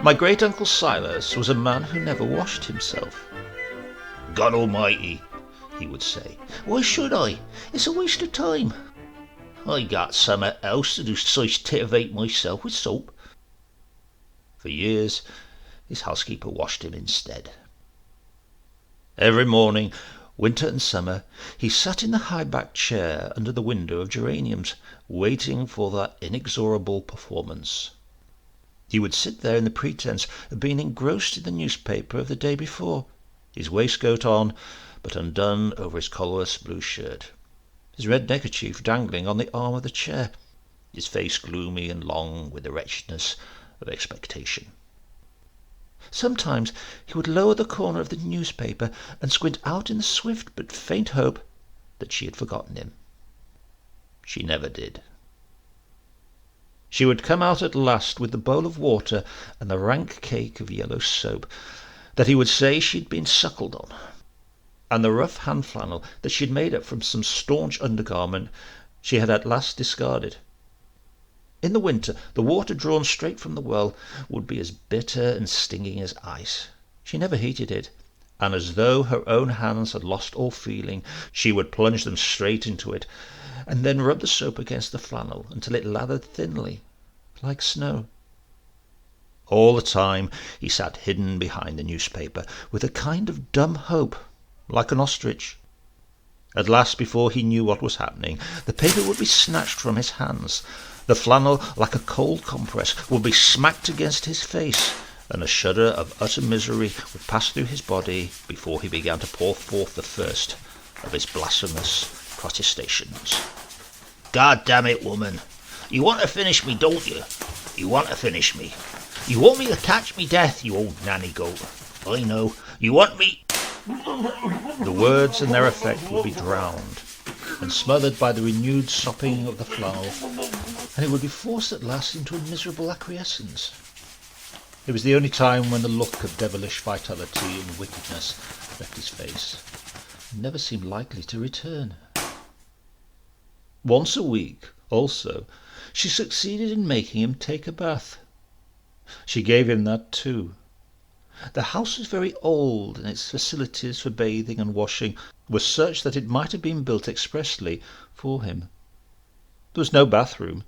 My great-uncle Silas was a man who never washed himself. "God almighty," he would say, "why should I? It's a waste of time. I got summat else to do size titivate myself with soap." For years his housekeeper washed him instead. Every morning, winter and summer, he sat in the high-backed chair under the window of geraniums, waiting for that inexorable performance. He would sit there in the pretence of being engrossed in the newspaper of the day before, his waistcoat on, but undone over his collarless blue shirt, his red neckerchief dangling on the arm of the chair, his face gloomy and long with the wretchedness of expectation. Sometimes he would lower the corner of the newspaper and squint out in the swift but faint hope that she had forgotten him. She never did. She would come out at last with the bowl of water and the rank cake of yellow soap that he would say she'd been suckled on, and the rough hand flannel that she had made up from some staunch undergarment she had at last discarded. In the winter, the water drawn straight from the well would be as bitter and stinging as ice. She never heated it, and as though her own hands had lost all feeling, she would plunge them straight into it, and then rub the soap against the flannel until it lathered thinly, like snow. All the time he sat hidden behind the newspaper, with a kind of dumb hope, like an ostrich. At last, before he knew what was happening, the paper would be snatched from his hands, the flannel, like a cold compress, would be smacked against his face, and a shudder of utter misery would pass through his body before he began to pour forth the first of his blasphemous protestations. "God damn it, woman! You want to finish me, don't you? You want to finish me. You want me to catch me death, you old nanny goat. I know. You want me..." The words and their effect would be drowned and smothered by the renewed sopping of the flannel, and he would be forced at last into a miserable acquiescence. It was the only time when the look of devilish vitality and wickedness left his face, and never seemed likely to return. Once a week, also, she succeeded in making him take a bath. She gave him that too. The house was very old, and its facilities for bathing and washing were such that it might have been built expressly for him. There was no bathroom.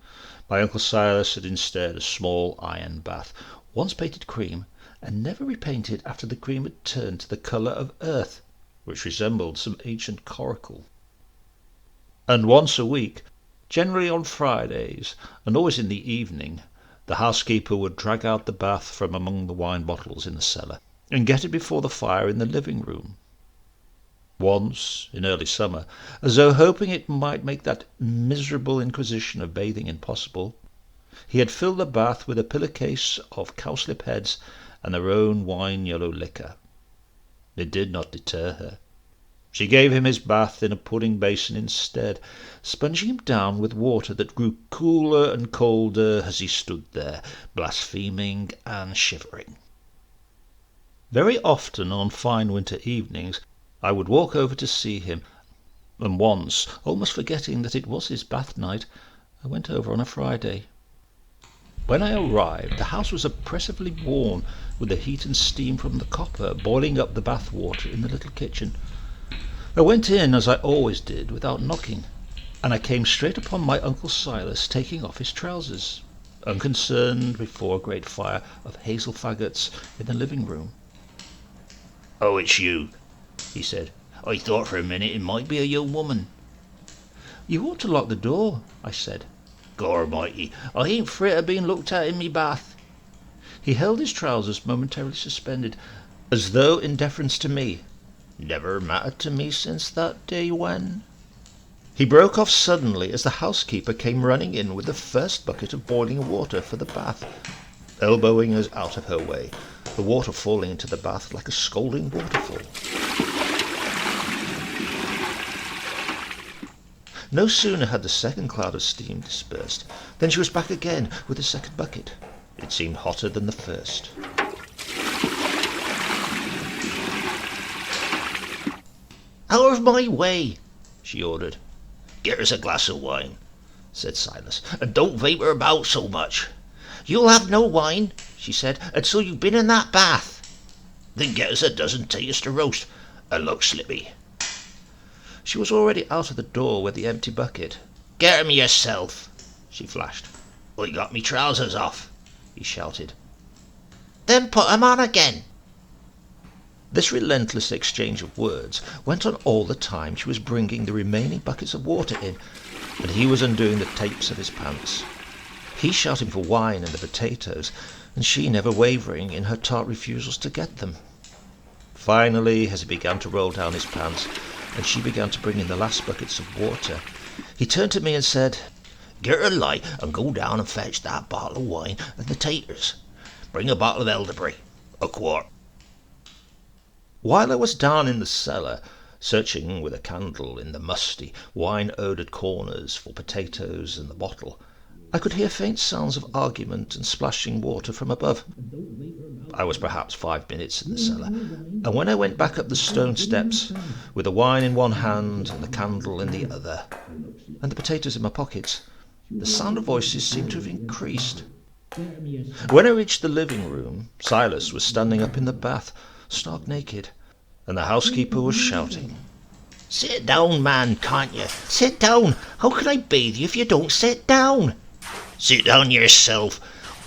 My Uncle Silas had instead a small iron bath, once painted cream, and never repainted after the cream had turned to the colour of earth, which resembled some ancient coracle. And once a week, generally on Fridays, and always in the evening, the housekeeper would drag out the bath from among the wine bottles in the cellar, and get it before the fire in the living-room. Once, in early summer, as though hoping it might make that miserable inquisition of bathing impossible, he had filled the bath with a pillow-case of cowslip heads and their own wine-yellow liquor. It did not deter her. She gave him his bath in a pudding-basin instead, sponging him down with water that grew cooler and colder as he stood there, blaspheming and shivering. Very often on fine winter evenings I would walk over to see him, and once, almost forgetting that it was his bath night, I went over on a Friday. When I arrived, the house was oppressively warm, with the heat and steam from the copper boiling up the bath water in the little kitchen. I went in, as I always did, without knocking, and I came straight upon my Uncle Silas taking off his trousers, unconcerned before a great fire of hazel faggots in the living-room. "Oh, it's you," he said. "I thought for a minute it might be a young woman." "You ought to lock the door," I said. "Gormighty, I ain't afraid of being looked at in me bath." He held his trousers momentarily suspended, as though in deference to me. Never mattered to me since that day when... He broke off suddenly as the housekeeper came running in with the first bucket of boiling water for the bath, elbowing us out of her way, the water falling into the bath like a scalding waterfall. No sooner had the second cloud of steam dispersed than she was back again with the second bucket. It seemed hotter than the first. "Out of my way," she ordered. "Get us a glass of wine," said Silas, "and don't vapour about so much." "You'll have no wine," she said, "and so you've been in that bath." "Then get us a dozen taters to roast, and look slippy." She was already out of the door with the empty bucket. "Get 'em yourself," she flashed. "I got me trousers off," he shouted. "Then put 'em on again." This relentless exchange of words went on all the time she was bringing the remaining buckets of water in, and he was undoing the tapes of his pants. He shouting for wine and the potatoes, and she never wavering in her tart refusals to get them. Finally, as he began to roll down his pants, and she began to bring in the last buckets of water, he turned to me and said, "Get a light and go down and fetch that bottle of wine and the taters. Bring a bottle of elderberry, a quart." While I was down in the cellar, searching with a candle in the musty, wine-odoured corners for potatoes and the bottle, I could hear faint sounds of argument and splashing water from above. I was perhaps 5 minutes in the cellar, and when I went back up the stone steps, with the wine in one hand and the candle in the other, and the potatoes in my pockets, the sound of voices seemed to have increased. When I reached the living room, Silas was standing up in the bath, stark naked, and the housekeeper was shouting, "Sit down, man, can't you? Sit down! How can I bathe you if you don't sit down?" "Sit down yourself.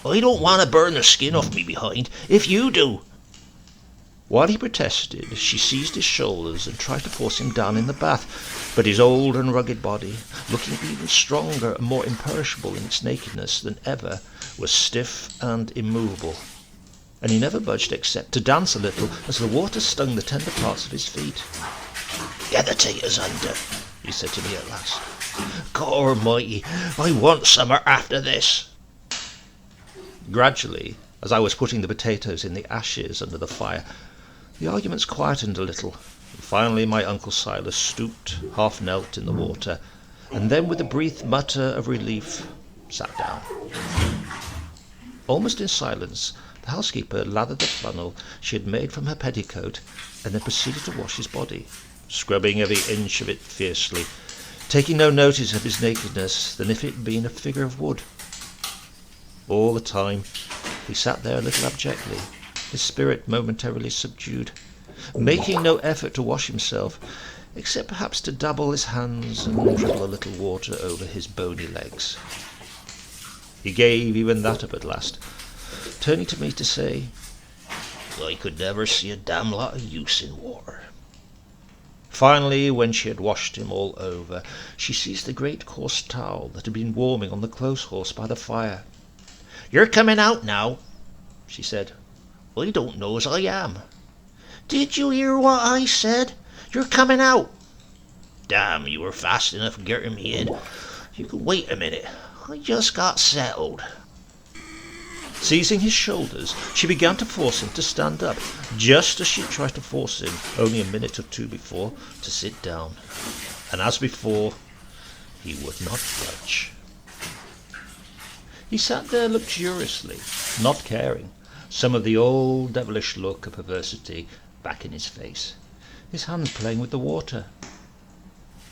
I don't want to burn the skin off me behind, if you do." While he protested, she seized his shoulders and tried to force him down in the bath, but his old and rugged body, looking even stronger and more imperishable in its nakedness than ever, was stiff and immovable, and he never budged except to dance a little as the water stung the tender parts of his feet. "Get the taters under," he said to me at last. "God Almighty, I want summer after this." Gradually, as I was putting the potatoes in the ashes under the fire, the arguments quietened a little, and finally my Uncle Silas stooped, half knelt in the water, and then with a brief mutter of relief, sat down. Almost in silence, the housekeeper lathered the flannel she had made from her petticoat, and then proceeded to wash his body, scrubbing every inch of it fiercely, taking no notice of his nakedness than if it had been a figure of wood. All the time he sat there a little abjectly, his spirit momentarily subdued, making no effort to wash himself, except perhaps to dabble his hands and dribble a little water over his bony legs. He gave even that up at last, turning to me to say, "I could never see a damn lot of use in water." Finally, when she had washed him all over, she seized the great coarse towel that had been warming on the clothes horse by the fire. "You're coming out now," she said. "I don't know as I am." "Did you hear what I said? You're coming out." "Damn, you were fast enough getting me in. You can wait a minute. I just got settled." Seizing his shoulders, she began to force him to stand up, just as she tried to force him, only a minute or two before, to sit down. And as before, he would not budge. He sat there luxuriously, not caring, some of the old devilish look of perversity back in his face, his hands playing with the water.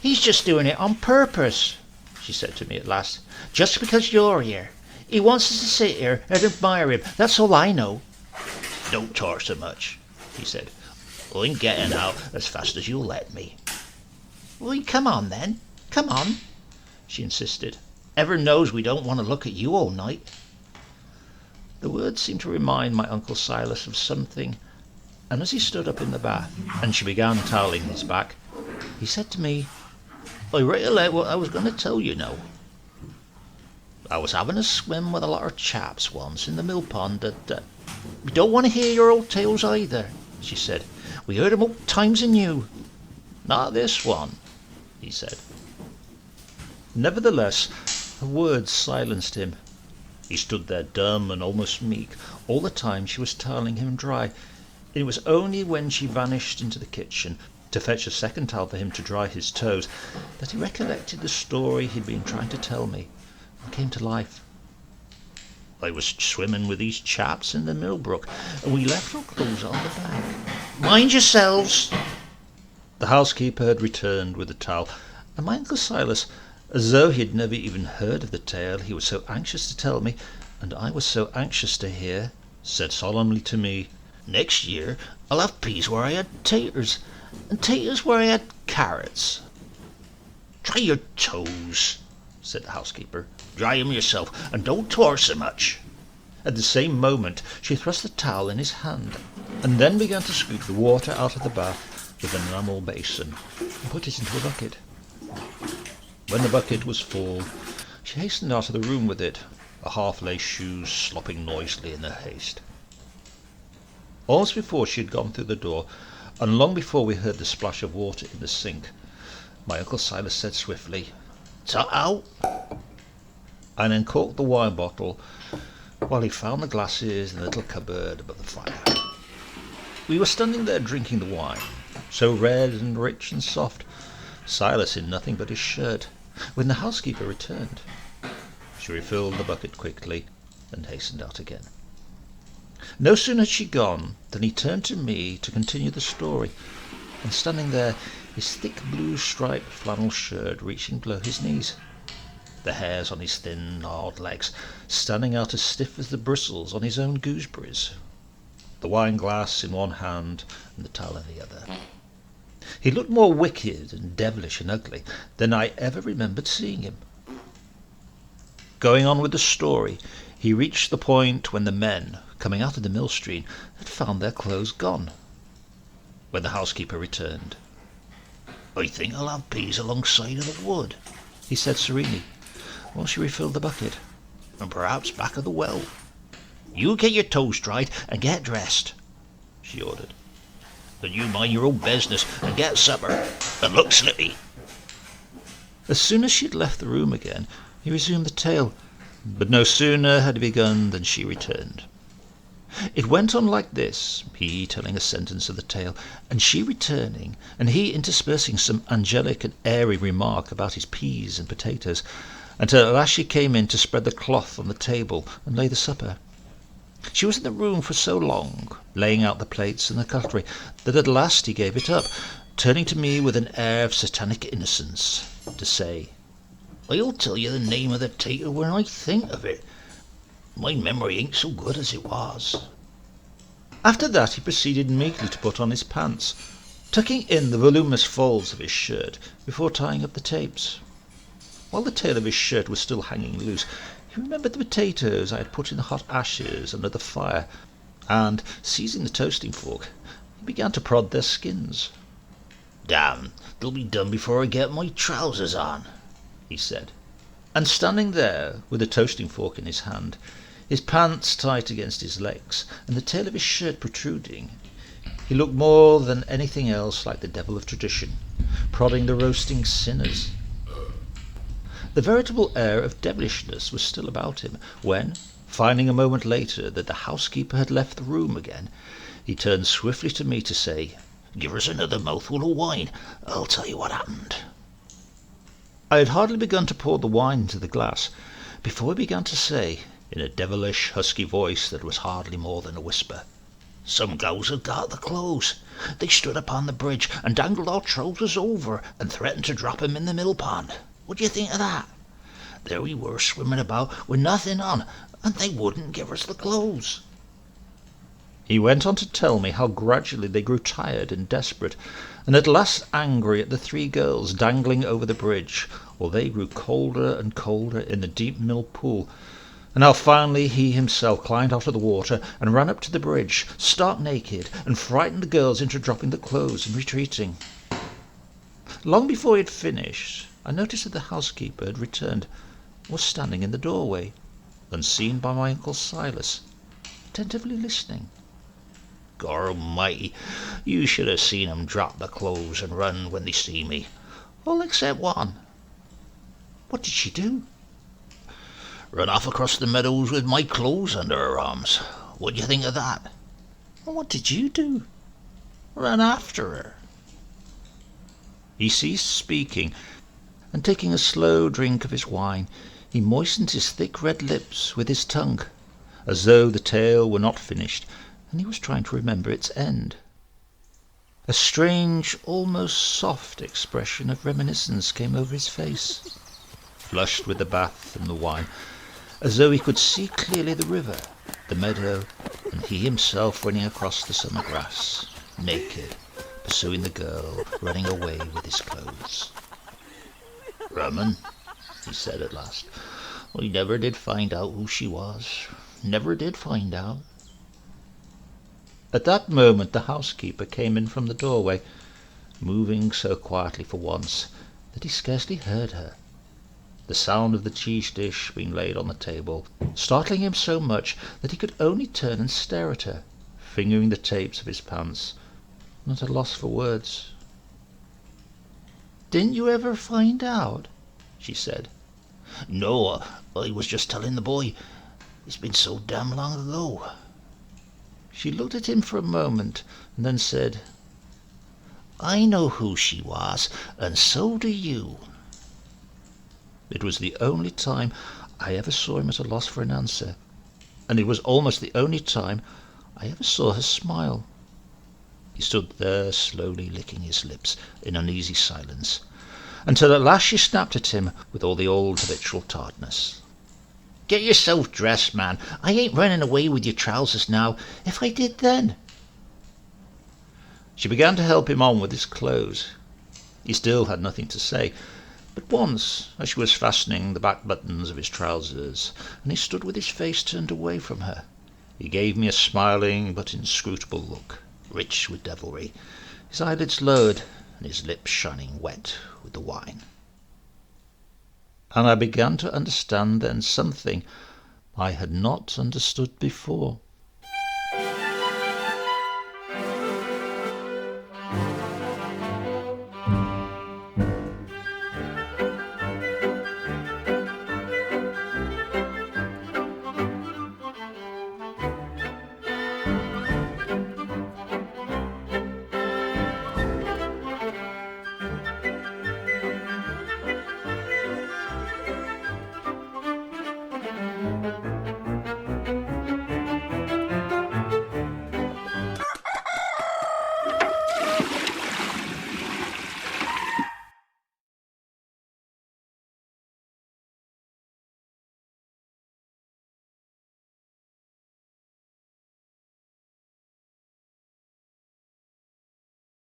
"He's just doing it on purpose," she said to me at last, "just because you're here. He wants us to sit here and admire him, that's all I know." "Don't talk so much," he said. "I'm getting out as fast as you'll let me." "Well, come on then, come on," she insisted. "Ever knows we don't want to look at you all night." The words seemed to remind my Uncle Silas of something, and as he stood up in the bath, and she began toweling his back, he said to me, "I recollect what I was going to tell you now. I was having a swim with a lot of chaps once in the mill pond at... We don't want to hear your old tales either," she said. "We heard 'em old times and new." "Not this one," he said. Nevertheless, her words silenced him. He stood there dumb and almost meek all the time she was toweling him dry. It was only when she vanished into the kitchen to fetch a second towel for him to dry his toes that he recollected the story he'd been trying to tell me, and came to life. "I was swimming with these chaps in the Millbrook, and we left our clothes on the bank." "Mind yourselves!" The housekeeper had returned with the towel, and my Uncle Silas, as though he had never even heard of the tale he was so anxious to tell me, and I was so anxious to hear, said solemnly to me, "Next year I'll have peas where I had taters, and taters where I had carrots." "Dry your toes," said the housekeeper. "Dry 'em yourself, and don't twirl so much." At the same moment she thrust the towel in his hand, and then began to scoop the water out of the bath with an enamel basin and put it into a bucket. When the bucket was full, she hastened out of the room with it, her half-laced shoes slopping noisily in her haste. Almost before she had gone through the door, and long before we heard the splash of water in the sink, my Uncle Silas said swiftly, "Tut out," and uncorked the wine bottle while he found the glasses in the little cupboard above the fire. We were standing there drinking the wine, so red and rich and soft, Silas in nothing but his shirt, when the housekeeper returned. She refilled the bucket quickly and hastened out again. No sooner had she gone than he turned to me to continue the story, and standing there, his thick blue striped flannel shirt reaching below his knees, the hairs on his thin, gnarled legs standing out as stiff as the bristles on his own gooseberries, the wine-glass in one hand and the towel in the other. He looked more wicked and devilish and ugly than I ever remembered seeing him. Going on with the story, he reached the point when the men, coming out of the mill stream, had found their clothes gone, when the housekeeper returned. "I think I'll have peas alongside of the wood," he said serenely, while she refilled the bucket, "and perhaps back of the well. You get your toes dried and get dressed," she ordered. "And you mind your own business and get supper, and look slippy." As soon as she had left the room again, he resumed the tale, but no sooner had he begun than she returned. It went on like this, he telling a sentence of the tale, and she returning, and he interspersing some angelic and airy remark about his peas and potatoes, until at last she came in to spread the cloth on the table and lay the supper. She was in the room for so long, laying out the plates and the cutlery, that at last he gave it up, turning to me with an air of satanic innocence, to say, "I'll tell you the name of the tater when I think of it. My memory ain't so good as it was." After that he proceeded meekly to put on his pants, tucking in the voluminous folds of his shirt before tying up the tapes. While the tail of his shirt was still hanging loose, he remembered the potatoes I had put in the hot ashes under the fire, and, seizing the toasting fork, he began to prod their skins. "Damn, they'll be done before I get my trousers on," he said, and standing there with the toasting fork in his hand, his pants tight against his legs, and the tail of his shirt protruding, he looked more than anything else like the devil of tradition, prodding the roasting sinners. The veritable air of devilishness was still about him, when, finding a moment later that the housekeeper had left the room again, he turned swiftly to me to say, "Give us another mouthful of wine. I'll tell you what happened." I had hardly begun to pour the wine into the glass before he began to say, in a devilish, husky voice that was hardly more than a whisper, "Some gals had got the clothes. They stood upon the bridge and dangled our trousers over and threatened to drop 'em in the mill pond. What do you think of that? There we were swimming about with nothing on, and they wouldn't give us the clothes." He went on to tell me how gradually they grew tired and desperate, and at last angry at the three girls dangling over the bridge, while they grew colder and colder in the deep mill pool, and how finally he himself climbed out of the water and ran up to the bridge, stark naked, and frightened the girls into dropping the clothes and retreating. Long before he had finished, I noticed that the housekeeper had returned and was standing in the doorway, unseen by my Uncle Silas, attentively listening. "God Almighty, you should have seen 'em drop the clothes and run when they see me, all except one." "What did she do?" "Run off across the meadows with my clothes under her arms. What do you think of that?" "And what did you do?" "Run after her." He ceased speaking, and taking a slow drink of his wine, he moistened his thick red lips with his tongue, as though the tale were not finished, and he was trying to remember its end. A strange, almost soft expression of reminiscence came over his face, flushed with the bath and the wine, as though he could see clearly the river, the meadow, and he himself running across the summer grass, naked, pursuing the girl, running away with his clothes. "Rumman," he said at last, "I never did find out who she was. Never did find out." At that moment the housekeeper came in from the doorway, moving so quietly for once that he scarcely heard her. The sound of the cheese dish being laid on the table, startling him so much that he could only turn and stare at her, fingering the tapes of his pants, not at a loss for words. "Didn't you ever find out?" she said. "No, I was just telling the boy. It's been so damn long ago." She looked at him for a moment and then said, "I know who she was, and so do you." It was the only time I ever saw him at a loss for an answer, and it was almost the only time I ever saw her smile. He stood there slowly licking his lips in uneasy silence, until at last she snapped at him with all the old habitual tartness. "Get yourself dressed, man. I ain't running away with your trousers now. If I did then—" She began to help him on with his clothes. He still had nothing to say, but once, as she was fastening the back buttons of his trousers, and he stood with his face turned away from her, he gave me a smiling but inscrutable look, rich with devilry, his eyelids lowered and his lips shining wet with the wine. And I began to understand then something I had not understood before.